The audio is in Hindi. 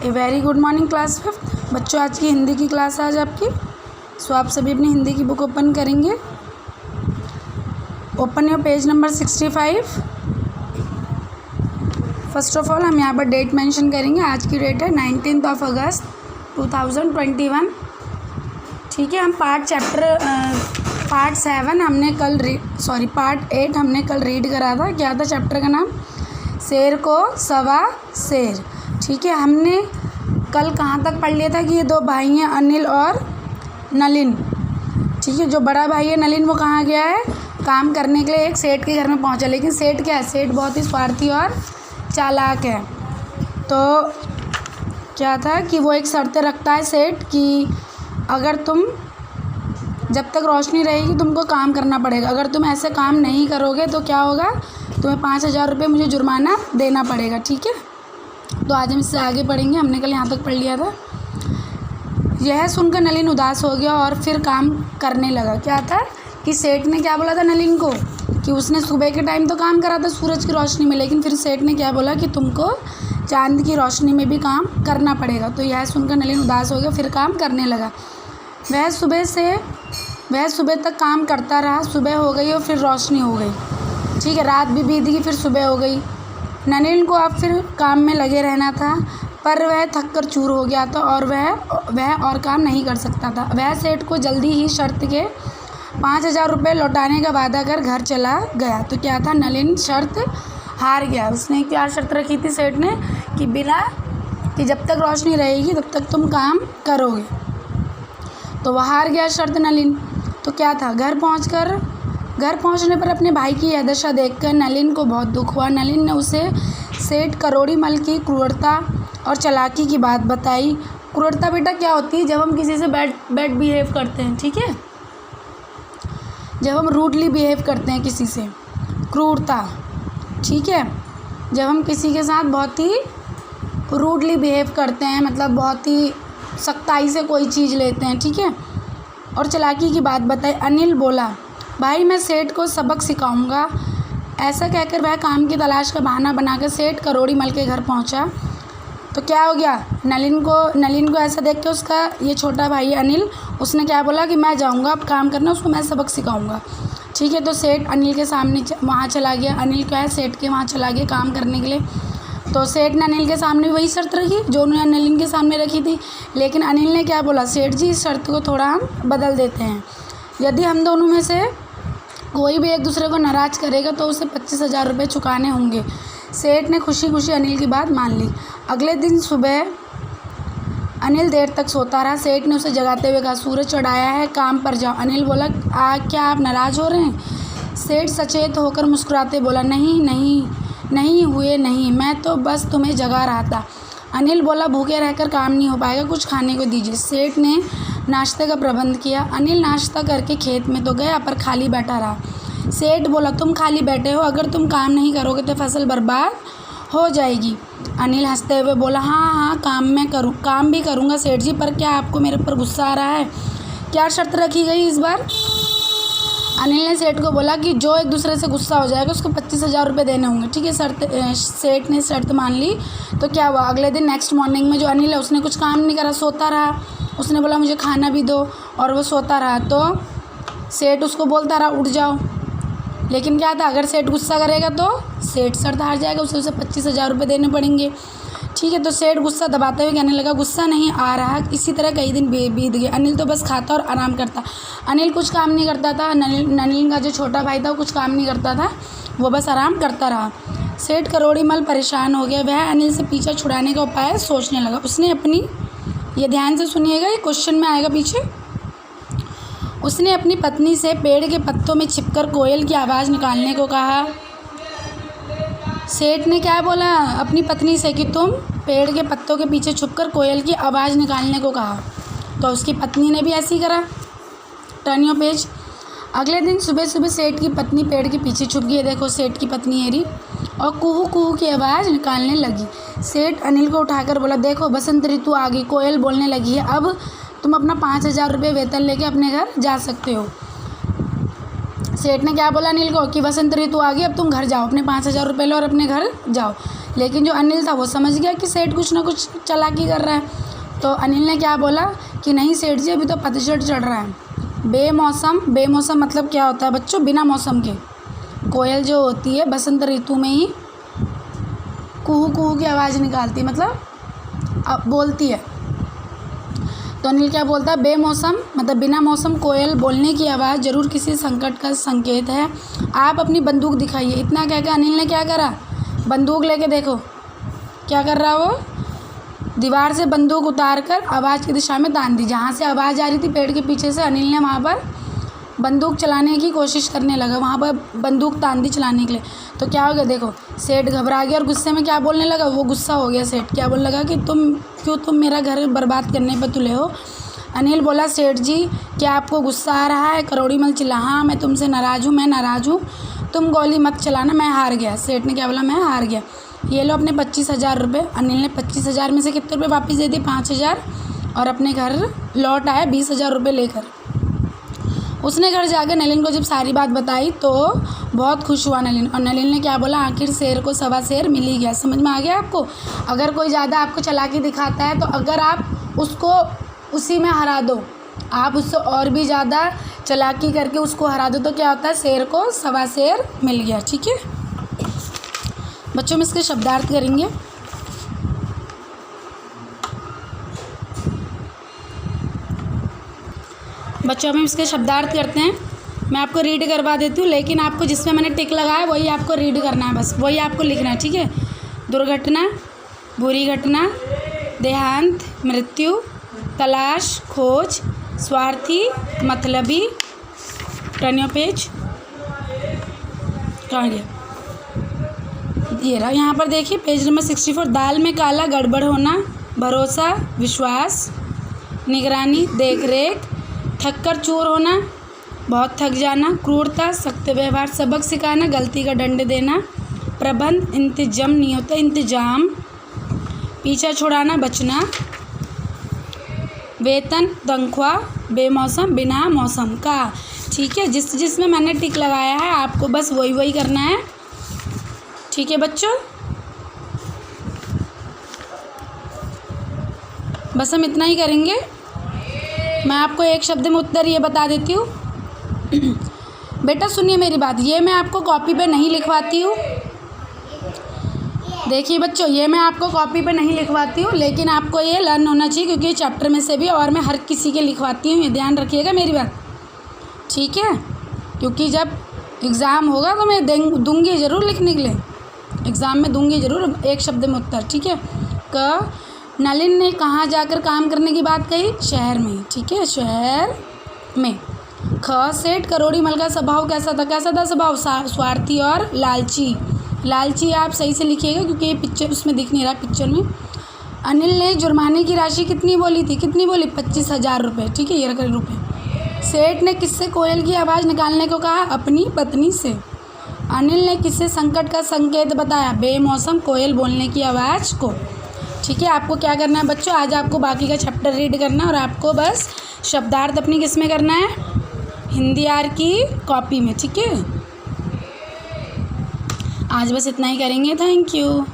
A very good morning class 5th बच्चों। आज की हिंदी की क्लास है आज आपकी। सो आप सभी अपनी हिंदी की बुक ओपन करेंगे। Open your page number 65। First of all हम यहाँ पर डेट मेंशन करेंगे। आज की डेट है 19 अगस्त 2021। ठीक है। हम पार्ट 8 हमने कल रीड करा था। क्या था चैप्टर का नाम? शेर को सवा शेर। ठीक है। हमने कल कहाँ तक पढ़ लिया था कि ये दो भाई हैं अनिल और नलिन। ठीक है। जो बड़ा भाई है नलिन वो कहाँ गया है? काम करने के लिए एक सेठ के घर में पहुँचा। लेकिन सेठ क्या है? सेठ बहुत ही स्वार्थी और चालाक है। तो क्या था कि वो एक शर्त रखता है सेठ कि अगर तुम जब तक रोशनी रहेगी तुमको काम करना पड़ेगा। अगर तुम ऐसे काम नहीं करोगे तो क्या होगा? तुम्हें 5,000 रुपये मुझे जुर्माना देना पड़ेगा। ठीक है। तो आज हम इससे आगे पढ़ेंगे। हमने कल यहाँ तक पढ़ लिया था। यह सुनकर नलिन उदास हो गया और फिर काम करने लगा। क्या था कि सेठ ने क्या बोला था नलिन को कि उसने सुबह के टाइम तो काम करा था सूरज की रोशनी में, लेकिन फिर सेठ ने क्या बोला कि तुमको चांद की रोशनी में भी काम करना पड़ेगा। तो यह सुनकर नलिन उदास हो गया, फिर काम करने लगा। वह सुबह तक काम करता रहा। सुबह हो गई और फिर रोशनी हो गई। ठीक है। रात भी बीत गई, फिर सुबह हो गई। नलिन को अब फिर काम में लगे रहना था, पर वह थक कर चूर हो गया था और वह और काम नहीं कर सकता था। वह सेठ को जल्दी ही शर्त के 5,000 रुपये लौटाने का वादा कर घर चला गया। तो क्या था? नलिन शर्त हार गया। उसने क्या शर्त रखी थी सेठ ने कि जब तक रोशनी रहेगी तब तक तुम काम करोगे। तो वह हार गया शर्त नलिन। तो क्या था? घर पहुंचने पर अपने भाई की यह दशा देखकर नलिन को बहुत दुख हुआ। नलिन ने उसे सेठ करोड़ीमल की क्रूरता और चालाकी की बात बताई। क्रूरता बेटा क्या होती है? जब हम किसी से बैड बिहेव करते हैं। ठीक है। जब हम रूडली बिहेव करते हैं किसी से, क्रूरता। ठीक है। जब हम किसी के साथ बहुत ही रूडली बिहेव करते हैं, मतलब बहुत ही सख्ताई से कोई चीज़ लेते हैं। ठीक है। और चालाकी की बात बताई। अनिल बोला, भाई मैं सेठ को सबक सिखाऊंगा। ऐसा कहकर वह काम की तलाश का बहाना बनाकर सेठ करोड़ीमल के घर पहुंचा। तो क्या हो गया? नलिन को ऐसा देख के उसका ये छोटा भाई अनिल, उसने क्या बोला कि मैं जाऊंगा अब काम करना, उसको मैं सबक सिखाऊंगा। ठीक है। तो सेठ अनिल के सामने वहाँ चला गया। अनिल क्या है? सेठ के वहाँ चला गया काम करने के लिए। तो सेठ ने अनिल के सामने वही शर्त रखी जो उन्होंने नलिन के सामने रखी थी। लेकिन अनिल ने क्या बोला? सेठ जी इस शर्त को थोड़ा हम बदल देते हैं। यदि हम दोनों में से कोई भी एक दूसरे को नाराज़ करेगा तो उसे 25,000 रुपये चुकाने होंगे। सेठ ने खुशी खुशी अनिल की बात मान ली। अगले दिन सुबह अनिल देर तक सोता रहा। सेठ ने उसे जगाते हुए कहा, सूरज चढ़ाया है, काम पर जाओ। अनिल बोला, क्या आप नाराज़ हो रहे हैं? सेठ सचेत होकर मुस्कुराते बोला, नहीं हुए नहीं, मैं तो बस तुम्हें जगा रहा था। अनिल बोला, भूखे रहकर काम नहीं हो पाएगा, कुछ खाने को दीजिए। सेठ ने नाश्ते का प्रबंध किया। अनिल नाश्ता करके खेत में तो गया पर खाली बैठा रहा। सेठ बोला, तुम खाली बैठे हो, अगर तुम काम नहीं करोगे तो फसल बर्बाद हो जाएगी। अनिल हंसते हुए बोला, हाँ काम भी करूँगा सेठ जी, पर क्या आपको मेरे पर गुस्सा आ रहा है? क्या शर्त रखी गई इस बार? अनिल ने सेठ को बोला कि जो एक दूसरे से गुस्सा हो जाएगा उसको 25,000 रुपये देने होंगे। ठीक है। सेठ ने शर्त मान ली। तो क्या हुआ? अगले दिन नेक्स्ट मॉर्निंग में जो अनिल है उसने कुछ काम नहीं करा, सोता रहा। उसने बोला मुझे खाना भी दो, और वो सोता रहा। तो सेठ उसको बोलता रहा उठ जाओ। लेकिन क्या था? अगर सेठ गुस्सा करेगा तो सेठ शर्त हार जाएगा, उसे 25,000 रुपये देने पड़ेंगे। ठीक है। तो सेठ गुस्सा दबाते हुए कहने लगा, गुस्सा नहीं आ रहा। इसी तरह कई दिन बीत गए। अनिल तो बस खाता और आराम करता। अनिल कुछ काम नहीं करता था। नलिन का जो छोटा भाई था वो कुछ काम नहीं करता था, वो बस आराम करता रहा। सेठ करोड़ीमल परेशान हो गया। वह अनिल से पीछा छुड़ाने का उपाय सोचने लगा। उसने ये ध्यान से सुनिएगा, ये क्वेश्चन में आएगा पीछे। उसने अपनी पत्नी से पेड़ के पत्तों में छिपकर कोयल की आवाज़ निकालने को कहा। सेठ ने क्या बोला अपनी पत्नी से कि तुम पेड़ के पत्तों के पीछे छुपकर कोयल की आवाज़ निकालने को कहा। तो उसकी पत्नी ने भी ऐसे ही करा। Turn your page. अगले दिन सुबह सुबह सेठ की पत्नी पेड़ के पीछे छुप गई। देखो सेठ की पत्नी हेरी, और कुहू कुहू की आवाज़ निकालने लगी। सेठ अनिल को उठाकर बोला, देखो बसंत ऋतु आ गई, कोयल बोलने लगी है, अब तुम अपना 5,000 रुपये वेतन लेके अपने घर जा सकते हो। सेठ ने क्या बोला अनिल को कि बसंत ऋतु आ गई, अब तुम घर जाओ, अपने 5,000 रुपये लो और अपने घर जाओ। लेकिन जो अनिल था वो समझ गया कि सेठ कुछ ना कुछ चालाकी कर रहा है। तो अनिल ने क्या बोला कि नहीं सेठ जी, अभी तो पतझड़ चढ़ रहा है। बेमौसम, बेमौसम मतलब क्या होता है बच्चों? बिना मौसम के। कोयल जो होती है बसंत ऋतु में ही कुहू कुहू की आवाज़ निकालती, मतलब अब बोलती है। तो अनिल क्या बोलता है? बेमौसम मतलब बिना मौसम कोयल बोलने की आवाज़ जरूर किसी संकट का संकेत है। आप अपनी बंदूक दिखाइए। इतना कहकर अनिल ने क्या करा? बंदूक लेके देखो क्या कर रहा वो, दीवार से बंदूक उतार कर आवाज़ की दिशा में तान दी। जहाँ से आवाज़ आ रही थी पेड़ के पीछे से, अनिल ने वहाँ पर बंदूक चलाने की कोशिश करने लगा, वहाँ पर बंदूक तान दी चलाने के लिए। तो क्या हो गया देखो, सेठ घबरा गया और गुस्से में क्या बोलने लगा? वो गुस्सा हो गया सेठ, क्या बोलने लगा कि तुम मेरा घर बर्बाद करने पर तुले हो। अनिल बोला सेठ जी क्या आपको गुस्सा आ रहा है? करोड़ी मल चिल्ला, हाँ मैं तुमसे नाराज़ हूँ, मैं नाराज़ हूँ, तुम गोली मत चलाना, मैं हार गया। सेठ ने क्या बोला? मैं हार गया। ये लो अपने 25,000 रुपये। अनिल ने 25,000 में से कितने रुपये वापस दे दिए? 5,000, और अपने घर लौट आया 20,000 रुपये लेकर। उसने घर जाकर नलिन को जब सारी बात बताई तो बहुत खुश हुआ नलिन, और नलिन ने क्या बोला? आखिर शेर को सवा शेर मिल ही गया। समझ में आ गया आपको? अगर कोई ज़्यादा आपको चालाकी दिखाता है तो अगर आप उसको उसी में हरा दो, आप उससे और भी ज़्यादा चालाकी करके उसको हरा दो, तो क्या होता है? शेर को सवा शेर मिल गया। ठीक है बच्चों, हम इसके शब्दार्थ करेंगे। बच्चों हम इसके शब्दार्थ करते हैं। मैं आपको रीड करवा देती हूँ, लेकिन आपको जिसमें मैंने टिक लगाया वही आपको रीड करना है, बस वही आपको लिखना है। ठीक है? दुर्घटना, बुरी घटना, देहांत, मृत्यु, तलाश, खोज, स्वार्थी, मतलबी, टर्नियो पेज, कहाँ गया? ये रहा, यहाँ पर देखिए पेज नंबर 64। दाल में काला, गड़बड़ होना, भरोसा, विश्वास, निगरानी, देख रेख, थक कर चूर होना, बहुत थक जाना, क्रूरता, सख्त व्यवहार, सबक सिखाना, गलती का दंड देना, प्रबंध, इंतजाम नहीं होता इंतजाम, पीछा छुड़ाना, बचना, वेतन, तनख्वाह, बेमौसम, बिना मौसम का। ठीक है? जिसमें मैंने टिक लगाया है आपको बस वही करना है। ठीक है बच्चों, बस हम इतना ही करेंगे। मैं आपको एक शब्द में उत्तर ये बता देती हूँ। बेटा सुनिए मेरी बात, ये मैं आपको कॉपी पे नहीं लिखवाती हूँ। देखिए बच्चों, ये मैं आपको कॉपी पे नहीं लिखवाती हूँ, लेकिन आपको ये लर्न होना चाहिए क्योंकि ये चैप्टर में से भी और मैं हर किसी के लिखवाती हूँ। ये ध्यान रखिएगा मेरी बात, ठीक है? क्योंकि जब एग्ज़ाम होगा तो मैं दूंगी ज़रूर लिखने के लिए, एग्ज़ाम में दूंगी ज़रूर एक शब्द में उत्तर। ठीक है? नलिन ने कहाँ जाकर काम करने की बात कही? शहर में। ठीक है? शहर में। सेठ करोड़ी मल का स्वभाव कैसा था? कैसा था स्वभाव? स्वार्थी और लालची। लालची आप सही से लिखिएगा क्योंकि ये पिक्चर उसमें दिख नहीं रहा पिक्चर में। अनिल ने जुर्माने की राशि कितनी बोली थी? कितनी बोली? 25,000 रुपये। ठीक है? ये रखा रुपये। सेठ ने किससे कोयल की आवाज़ निकालने को कहा? अपनी पत्नी से। अनिल ने किससे संकट का संकेत बताया? बेमौसम कोयल बोलने की आवाज़ को। ठीक है? आपको क्या करना है बच्चों, आज आपको बाकी का चैप्टर रीड करना है और आपको बस शब्दार्थ अपनी किस में करना है? हिंदी आर की कॉपी में। ठीक है? आज बस इतना ही करेंगे। Thank you.